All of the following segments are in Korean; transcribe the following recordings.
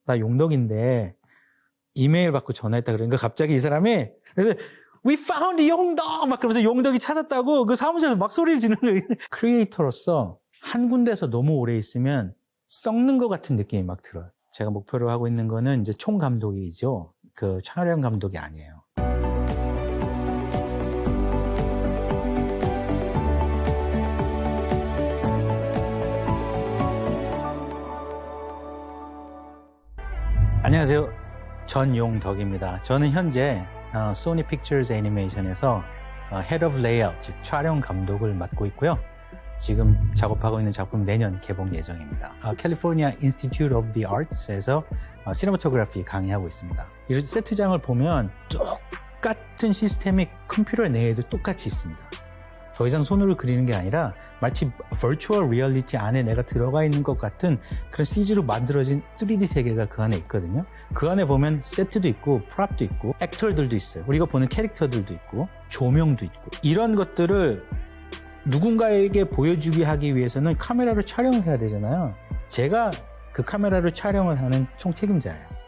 나 용덕인데 이메일 받고 전화했다 그러니까 갑자기 이 사람이 그래서 We found 용덕! 막 그러면서 용덕이 찾았다고 그 사무실에서 막 소리를 지르는 거예요. 크리에이터로서 한 군데에서 너무 오래 있으면 썩는 것 같은 느낌이 막 들어요. 제가 목표로 하고 있는 거는 이제 총감독이죠. 그 촬영 감독이 아니에요. 안녕하세요. 전용덕입니다. 저는 현재 소니 픽처스 애니메이션에서 Head of Layout, 즉 촬영 감독을 맡고 있고요. 지금 작업하고 있는 작품 내년 개봉 예정입니다. 캘리포니아 인스티튜트 오브 더 아츠에서 시네마토그래피 강의하고 있습니다. 이 세트장을 보면 똑같은 시스템이 컴퓨터 내에도 똑같이 있습니다. 더 이상 손으로 그리는 게 아니라 마치 버추얼 리얼리티 안에 내가 들어가 있는 것 같은 그런 CG로 만들어진 3D 세계가 그 안에 있거든요. 그 안에 보면 세트도 있고 프롭도 있고 액터들도 있어요. 우리가 보는 캐릭터들도 있고 조명도 있고 이런 것들을 누군가에게 보여주기 하기 위해서는 카메라로 촬영을 해야 되잖아요. 제가 그 카메라로 촬영을 하는 총책임자예요.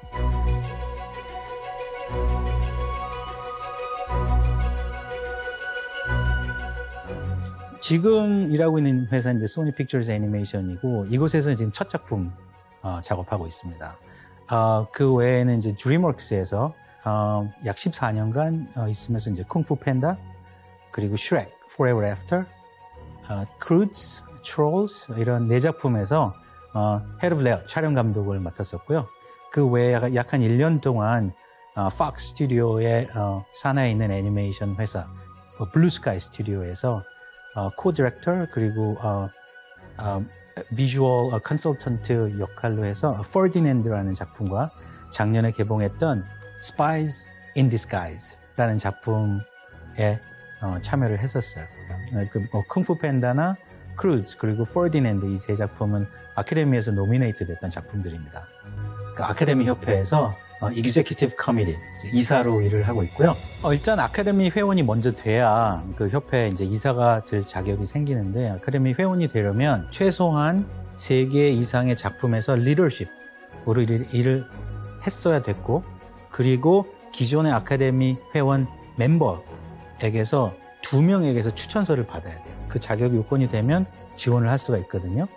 지금 일하고 있는 회사인데 소니 픽처스 애니메이션이고 이곳에서 지금 첫 작품 작업하고 있습니다. 그 외에는 이제 드림워크스에서 약 14년간 있으면서 이제 쿵푸 팬다 그리고 슈렉, Forever After, 크루즈, 트롤스 이런 네 작품에서 Head of Layout 촬영 감독을 맡았었고요. 그 외에 약 한 1년 동안 팍스 스튜디오의 산하에 있는 애니메이션 회사 블루스카이 스튜디오에서 코-디렉터 그리고 비주얼 컨설턴트 역할로 해서 퍼디낸드라는 작품과 작년에 개봉했던 Spies in Disguise라는 작품에 참여를 했었어요. 쿵푸 팬다나 크루즈 그리고 퍼디낸드 이 세 작품은 아카데미에서 노미네이트 됐던 작품들입니다. 그 아카데미 협회에서 Executive Committee, 이사로 일을 하고 있고요. 일단 아카데미 회원이 먼저 돼야 그 협회 이제 이사가 될 자격이 생기는데 아카데미 회원이 되려면 최소한 3개 이상의 작품에서 리더십으로 일을 했어야 됐고 그리고 기존의 아카데미 회원 멤버에게서 2명에게서 추천서를 받아야 돼요. 그 자격 요건이 되면 지원을 할 수가 있거든요.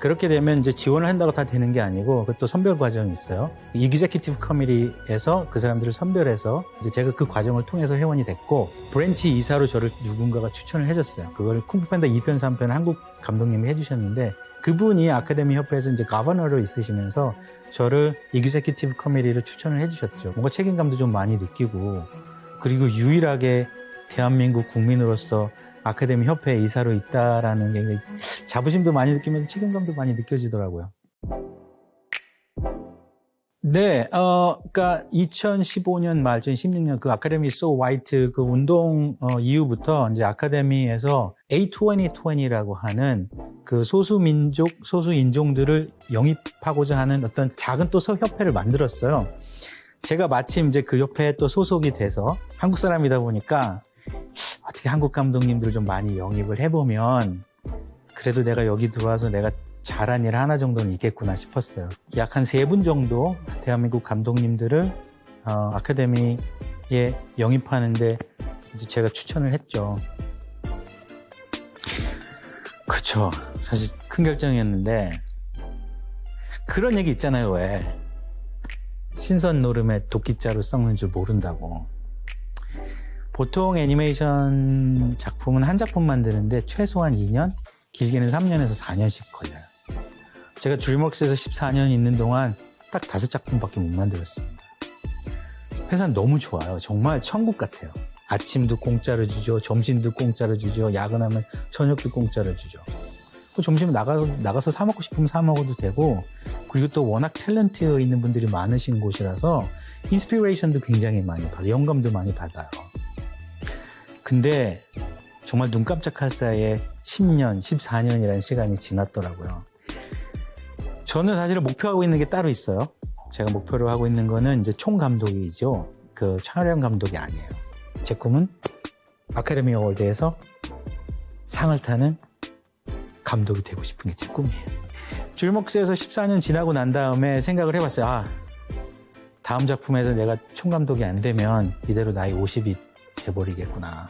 그렇게 되면 이제 지원을 한다고 다 되는 게 아니고 그것도 선별 과정이 있어요. 이그제큐티브 커미티에서 그 사람들을 선별해서 이제 제가 그 과정을 통해서 회원이 됐고 브랜치 이사로 저를 누군가가 추천을 해줬어요. 그걸 쿵푸 팬다 2편, 3편 한국 감독님이 해주셨는데 그분이 아카데미 협회에서 이제 가버너로 있으시면서 저를 이그제큐티브 커미티로 추천을 해주셨죠. 뭔가 책임감도 좀 많이 느끼고 그리고 유일하게 대한민국 국민으로서 아카데미 협회 이사로 있다라는 게 자부심도 많이 느끼면서 책임감도 많이 느껴지더라고요. 네, 그러니까 2015년 말, 2016년 그 아카데미 So White 그 운동 이후부터 이제 아카데미에서 A2020라고 하는 그 소수민족, 소수인종들을 영입하고자 하는 어떤 작은 또 협회를 만들었어요. 제가 마침 이제 그 협회에 또 소속이 돼서 한국 사람이다 보니까 어떻게 한국 감독님들을 좀 많이 영입을 해보면 그래도 내가 여기 들어와서 내가 잘한 일 하나 정도는 있겠구나 싶었어요. 약 한 3분 정도 대한민국 감독님들을 아카데미에 영입하는데 이제 제가 추천을 했죠. 그렇죠. 사실 큰 결정이었는데 그런 얘기 있잖아요. 왜 신선 노름에 도끼자루 썩는 줄 모른다고. 보통 애니메이션 작품은 한 작품 만드는데 최소한 2년, 길게는 3년에서 4년씩 걸려요. 제가 드림워크스에서 14년 있는 동안 딱 5작품밖에 못 만들었습니다. 회사는 너무 좋아요. 정말 천국 같아요. 아침도 공짜로 주죠. 점심도 공짜로 주죠. 야근하면 저녁도 공짜로 주죠. 점심 나가서 사 먹고 싶으면 사 먹어도 되고 그리고 또 워낙 탤런트 있는 분들이 많으신 곳이라서 인스피레이션도 굉장히 많이 받아요. 영감도 많이 받아요. 근데 정말 눈 깜짝할 사이에 10년, 14년이라는 시간이 지났더라고요. 저는 사실 목표하고 있는 게 따로 있어요. 제가 목표로 하고 있는 거는 이제 총감독이죠. 그 촬영 감독이 아니에요. 제 꿈은 아카데미 어워드에서 상을 타는 감독이 되고 싶은 게 제 꿈이에요. 듀얼웍스에서 14년 지나고 난 다음에 생각을 해봤어요. 아, 다음 작품에서 내가 총감독이 안 되면 이대로 나이 50이 돼버리겠구나.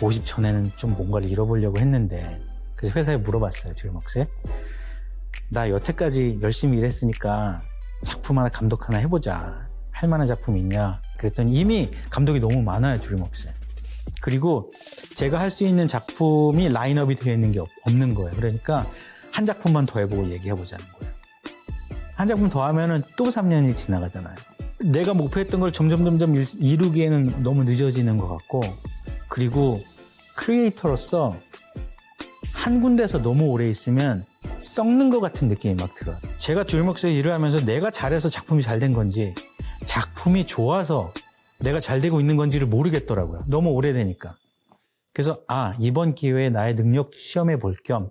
50 전에는 좀 뭔가를 잃어보려고 했는데, 그래서 회사에 물어봤어요. 듀얼웍스에. 나 여태까지 열심히 일했으니까 작품 하나 감독 하나 해보자. 할 만한 작품이 있냐. 그랬더니 이미 감독이 너무 많아요. 듀얼웍스에. 그리고 제가 할 수 있는 작품이 라인업이 되어 있는 게 없는 거예요. 그러니까 한 작품만 더 해보고 얘기해보자는 거예요. 한 작품 더 하면은 또 3년이 지나가잖아요. 내가 목표했던 걸 점점 이루기에는 너무 늦어지는 것 같고, 그리고 크리에이터로서 한 군데서 너무 오래 있으면 썩는 것 같은 느낌이 막 들어요. 제가 듀얼웍스에 일을 하면서 내가 잘해서 작품이 잘 된 건지, 작품이 좋아서 내가 잘 되고 있는 건지를 모르겠더라고요. 너무 오래되니까. 그래서 이번 기회에 나의 능력 시험해 볼 겸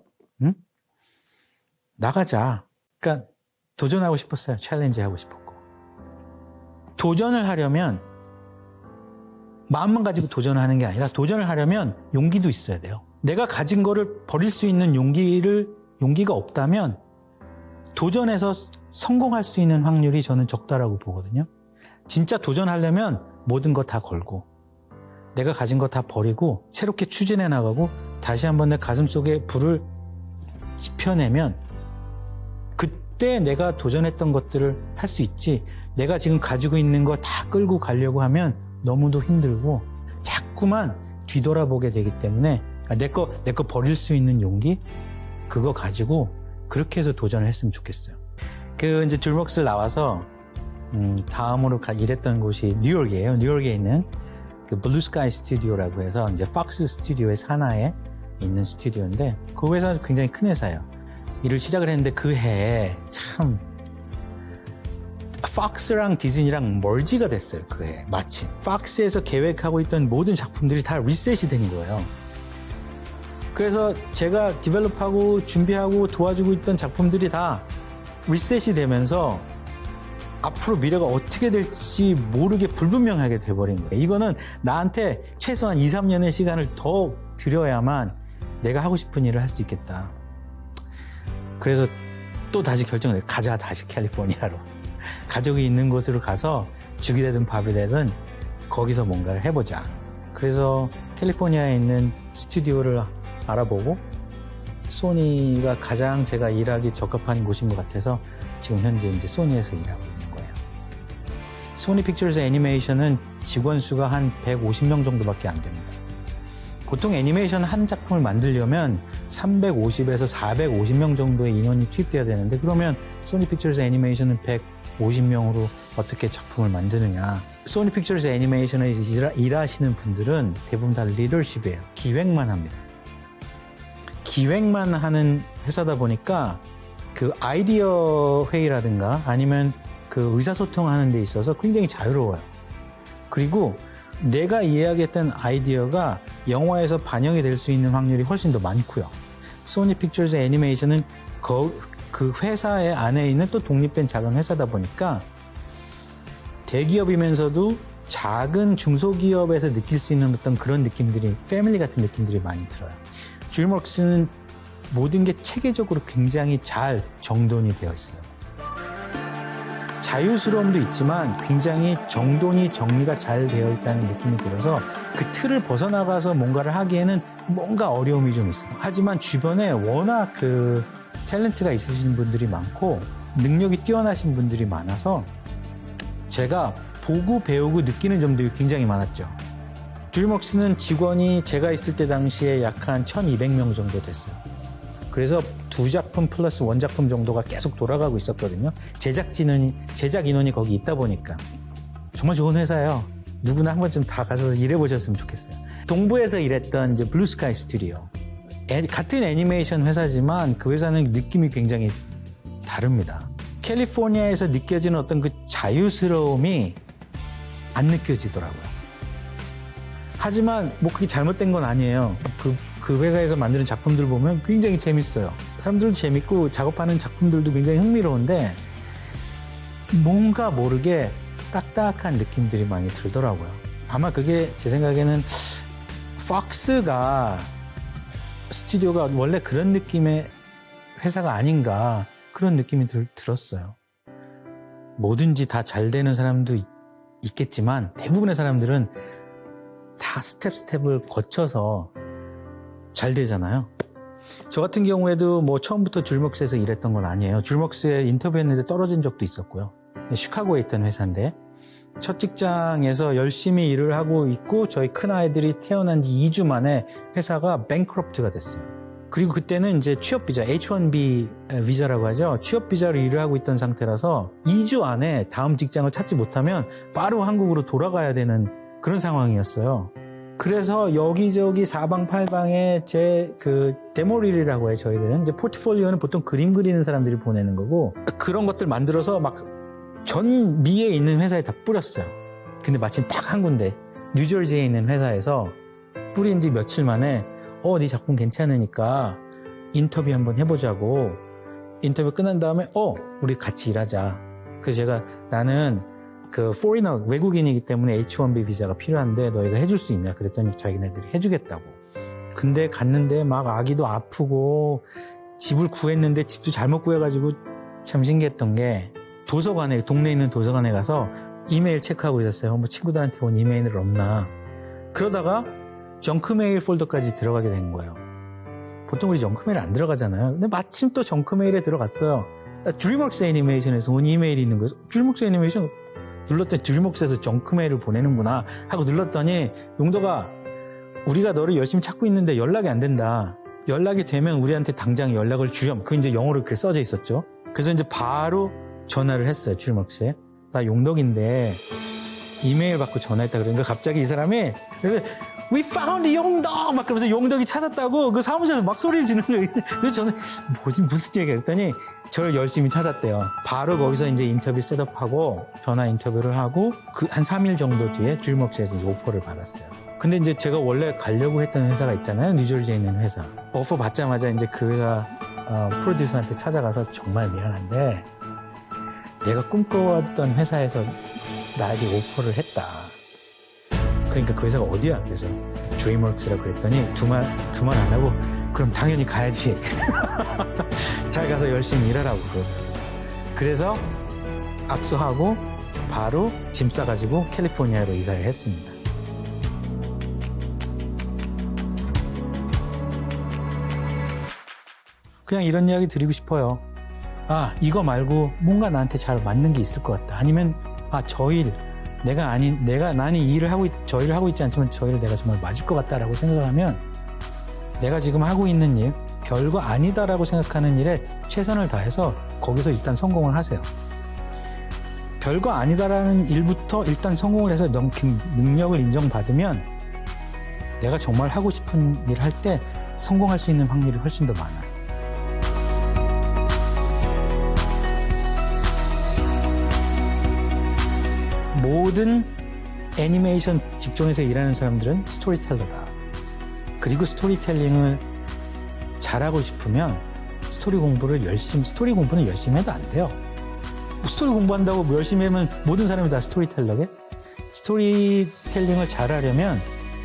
나가자. 그러니까 도전하고 싶었어요. 챌린지 하고 싶었고. 도전을 하려면 마음만 가지고 도전을 하는 게 아니라, 도전을 하려면 용기도 있어야 돼요. 내가 가진 거를 버릴 수 있는 용기가 없다면 도전해서 성공할 수 있는 확률이 저는 적다라고 보거든요. 진짜 도전하려면 모든 거 다 걸고 내가 가진 거 다 버리고 새롭게 추진해 나가고 다시 한번 내 가슴 속에 불을 지펴내면 그때 내가 도전했던 것들을 할 수 있지, 내가 지금 가지고 있는 거 다 끌고 가려고 하면 너무도 힘들고 자꾸만 뒤돌아보게 되기 때문에 내 거 버릴 수 있는 용기, 그거 가지고 그렇게 해서 도전을 했으면 좋겠어요. 이제 듀얼웍스를 나와서 다음으로 일했던 곳이 뉴욕이에요. 뉴욕에 있는 그 블루 스카이 스튜디오라고 해서 이제 팍스 스튜디오의 산하에 있는 스튜디오인데, 그 회사는 굉장히 큰 회사예요. 일을 시작을 했는데 그 해에 참 팍스랑 디즈니랑 멀지가 됐어요. 그 해에 마침 팍스에서 계획하고 있던 모든 작품들이 다 리셋이 된 거예요. 그래서 제가 디벨롭하고 준비하고 도와주고 있던 작품들이 다 리셋이 되면서 앞으로 미래가 어떻게 될지 모르게 불분명하게 돼버린 거예요. 이거는 나한테 최소한 2, 3년의 시간을 더 들여야만 내가 하고 싶은 일을 할 수 있겠다. 그래서 또 다시 결정을 해요. 가자, 다시 캘리포니아로. 가족이 있는 곳으로 가서 죽이 되든 밥이 되든 거기서 뭔가를 해보자. 그래서 캘리포니아에 있는 스튜디오를 알아보고 소니가 가장 제가 일하기 적합한 곳인 것 같아서 지금 현재 이제 소니에서 일하고 있는 거예요. 소니 픽처스 애니메이션은 직원 수가 한 150명 정도밖에 안 됩니다. 보통 애니메이션 한 작품을 만들려면 350에서 450명 정도의 인원이 투입돼야 되는데, 그러면 소니 픽처스 애니메이션은 150명으로 어떻게 작품을 만드느냐. 소니 픽처스 애니메이션에 일하시는 분들은 대부분 다 리더십이에요. 기획만 합니다. 기획만 하는 회사다 보니까 그 아이디어 회의라든가 아니면 그 의사소통하는 데 있어서 굉장히 자유로워요. 그리고 내가 이야기했던 아이디어가 영화에서 반영이 될 수 있는 확률이 훨씬 더 많고요. 소니 픽처스 애니메이션은 그 회사의 안에 있는 또 독립된 작은 회사다 보니까 대기업이면서도 작은 중소기업에서 느낄 수 있는 어떤 그런 느낌들이, 패밀리 같은 느낌들이 많이 들어요. 듀얼웍스는 모든 게 체계적으로 굉장히 잘 정돈이 되어 있어요. 자유스러움도 있지만 굉장히 정돈이 정리가 잘 되어 있다는 느낌이 들어서 그 틀을 벗어나가서 뭔가를 하기에는 뭔가 어려움이 좀 있어요. 하지만 주변에 워낙 그 탤런트가 있으신 분들이 많고 능력이 뛰어나신 분들이 많아서 제가 보고 배우고 느끼는 점들이 굉장히 많았죠. 듀얼웍스는 직원이 제가 있을 때 당시에 약 한 1200명 정도 됐어요. 그래서 2작품 플러스 1작품 정도가 계속 돌아가고 있었거든요. 제작 인원이 거기 있다 보니까. 정말 좋은 회사예요. 누구나 한 번쯤 다 가서 일해보셨으면 좋겠어요. 동부에서 일했던 이제 블루 스카이 스튜디오. 같은 애니메이션 회사지만 그 회사는 느낌이 굉장히 다릅니다. 캘리포니아에서 느껴지는 어떤 그 자유스러움이 안 느껴지더라고요. 하지만 뭐 그게 잘못된 건 아니에요. 그 회사에서 만드는 작품들 보면 굉장히 재밌어요. 사람들도 재밌고 작업하는 작품들도 굉장히 흥미로운데 뭔가 모르게 딱딱한 느낌들이 많이 들더라고요. 아마 그게 제 생각에는 팍스가 스튜디오가 원래 그런 느낌의 회사가 아닌가. 그런 느낌이 들었어요. 뭐든지 다 잘 되는 사람도 있겠지만 대부분의 사람들은 다 스텝을 거쳐서 잘 되잖아요. 저 같은 경우에도 뭐 처음부터 줄먹스에서 일했던 건 아니에요. 줄먹스에 인터뷰했는데 떨어진 적도 있었고요. 시카고에 있던 회사인데 첫 직장에서 열심히 일을 하고 있고 저희 큰아이들이 태어난 지 2주 만에 회사가 뱅크럽트가 됐어요. 그리고 그때는 이제 취업비자, H-1B 비자라고 하죠. 취업비자로 일을 하고 있던 상태라서 2주 안에 다음 직장을 찾지 못하면 바로 한국으로 돌아가야 되는 그런 상황이었어요. 그래서 여기저기 사방팔방에 제 데모릴이라고 해요. 저희들은 이제 포트폴리오는 보통 그림 그리는 사람들이 보내는 거고 그런 것들 만들어서 막 전 미에 있는 회사에 다 뿌렸어요. 근데 마침 딱 한 군데 뉴저지에 있는 회사에서 뿌린 지 며칠 만에 네 작품 괜찮으니까 인터뷰 한번 해보자고. 인터뷰 끝난 다음에 우리 같이 일하자. 그래서 나는 포리너 외국인이기 때문에 H-1B 비자가 필요한데 너희가 해줄 수 있냐 그랬더니 자기네들이 해주겠다고. 근데 갔는데 막 아기도 아프고 집을 구했는데 집도 잘못 구해가지고 참 신기했던 게 도서관에 동네에 있는 도서관에 가서 이메일 체크하고 있었어요. 뭐 친구들한테 온 이메일을 없나. 그러다가 정크메일 폴더까지 들어가게 된 거예요. 보통 우리 정크메일 안 들어가잖아요. 근데 마침 또 정크메일에 들어갔어요. 드림웍스 애니메이션에서 온 이메일이 있는 거예요. 드림웍스 애니메이션 눌렀더니 드림웍스에서 정크메일을 보내는구나 하고 눌렀더니 용도가 우리가 너를 열심히 찾고 있는데 연락이 안 된다. 연락이 되면 우리한테 당장 연락을 주렴. 그게 이제 영어로 그렇게 써져 있었죠. 그래서 이제 바로 전화를 했어요. 드림웍스에. 나 용덕인데 이메일 받고 전화했다 그러니까 갑자기 이 사람이 We found 용덕! 막 그러면서 용덕이 찾았다고 그 사무실에서 막 소리를 지르는 거예요. 그래서 저는 무슨 얘기야 그랬더니 저를 열심히 찾았대요. 바로 거기서 이제 인터뷰 셋업하고 전화 인터뷰를 하고 한 3일 정도 뒤에 드림웍스에서 오퍼를 받았어요. 근데 이제 제가 원래 가려고 했던 회사가 있잖아요. 뉴저지에 있는 회사. 오퍼 받자마자 이제 그 회사 프로듀서한테 찾아가서 정말 미안한데 내가 꿈꿔왔던 회사에서 나에게 오퍼를 했다. 그러니까 그 회사가 어디야? 그래서 드림웍스라고 그랬더니 두 말 안 하고 그럼 당연히 가야지. 잘 가서 열심히 일하라고. 그래서 압수하고 바로 짐 싸가지고 캘리포니아로 이사를 했습니다. 그냥 이런 이야기 드리고 싶어요. 이거 말고 뭔가 나한테 잘 맞는 게 있을 것 같다. 아니면 저 일 나는 이 일을 저 일을 하고 있지 않지만 저 일을 내가 정말 맞을 것 같다라고 생각을 하면 내가 지금 하고 있는 일 별거 아니다라고 생각하는 일에 최선을 다해서 거기서 일단 성공을 하세요. 별거 아니다라는 일부터 일단 성공을 해서 능력을 인정받으면 내가 정말 하고 싶은 일을 할 때 성공할 수 있는 확률이 훨씬 더 많아요. 모든 애니메이션 직종에서 일하는 사람들은 스토리텔러다. 그리고 스토리텔링을 잘하고 싶으면 스토리 공부는 열심히 해도 안 돼요. 스토리 공부한다고 열심히 하면 모든 사람이 다 스토리텔러게? 스토리텔링을 잘하려면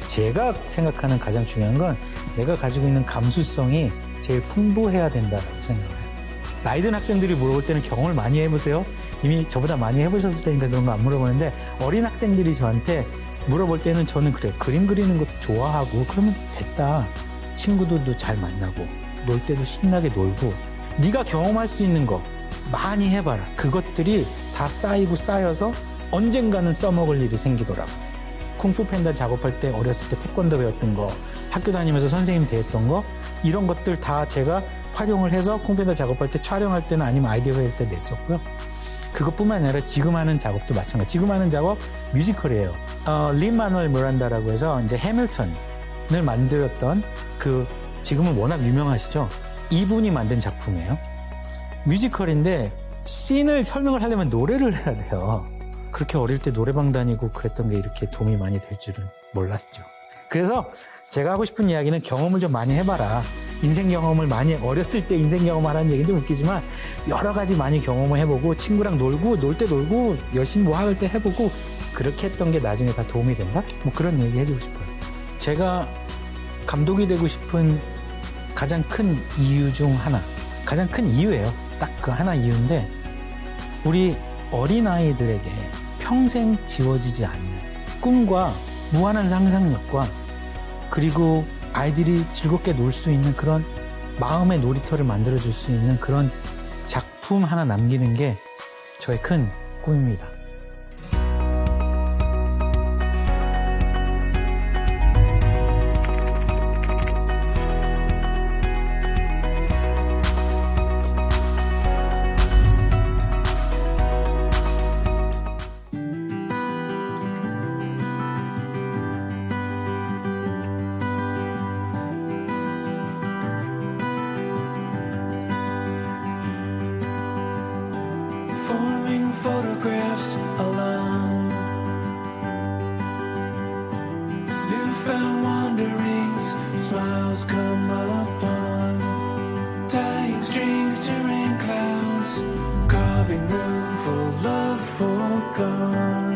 제가 생각하는 가장 중요한 건 내가 가지고 있는 감수성이 제일 풍부해야 된다고 생각을 해요. 나이 든 학생들이 물어볼 때는 경험을 많이 해보세요. 이미 저보다 많이 해보셨을 때니까 그런 거 안 물어보는데 어린 학생들이 저한테 물어볼 때는 저는 그래요. 그림 그리는 것도 좋아하고 그러면 됐다. 친구들도 잘 만나고 놀 때도 신나게 놀고 네가 경험할 수 있는 거 많이 해봐라. 그것들이 다 쌓여서 언젠가는 써먹을 일이 생기더라고. 쿵푸 팬다 작업할 때 어렸을 때 태권도 배웠던 거, 학교 다니면서 선생님 대했던 거 이런 것들 다 제가 활용을 해서 쿵푸 팬다 작업할 때 촬영할 때는 아니면 아이디어 회의 때 냈었고요. 그것뿐만 아니라 지금 하는 작업도 마찬가지. 지금 하는 작업 뮤지컬이에요. 린-마누엘 미란다라고 해서 이제 해밀턴을 만들었던 지금은 워낙 유명하시죠. 이분이 만든 작품이에요. 뮤지컬인데 씬을 설명을 하려면 노래를 해야 돼요. 그렇게 어릴 때 노래방 다니고 그랬던 게 이렇게 도움이 많이 될 줄은 몰랐죠. 그래서 제가 하고 싶은 이야기는 경험을 좀 많이 해봐라. 인생 경험을 많이 어렸을 때 인생 경험하라는 얘기는 좀 웃기지만 여러 가지 많이 경험을 해보고 친구랑 놀 때 놀고 열심히 뭐 할 때 해보고 그렇게 했던 게 나중에 다 도움이 된다? 뭐 그런 얘기 해주고 싶어요. 제가 감독이 되고 싶은 가장 큰 이유 중 하나, 가장 큰 이유예요. 딱 그 하나 이유인데, 우리 어린아이들에게 평생 지워지지 않는 꿈과 무한한 상상력과, 그리고 아이들이 즐겁게 놀 수 있는 그런 마음의 놀이터를 만들어줄 수 있는 그런 작품 하나 남기는 게 저의 큰 꿈입니다. Forming photographs alone, newfound wanderings, smiles come upon, tying strings to rain clouds, carving room for love forgone.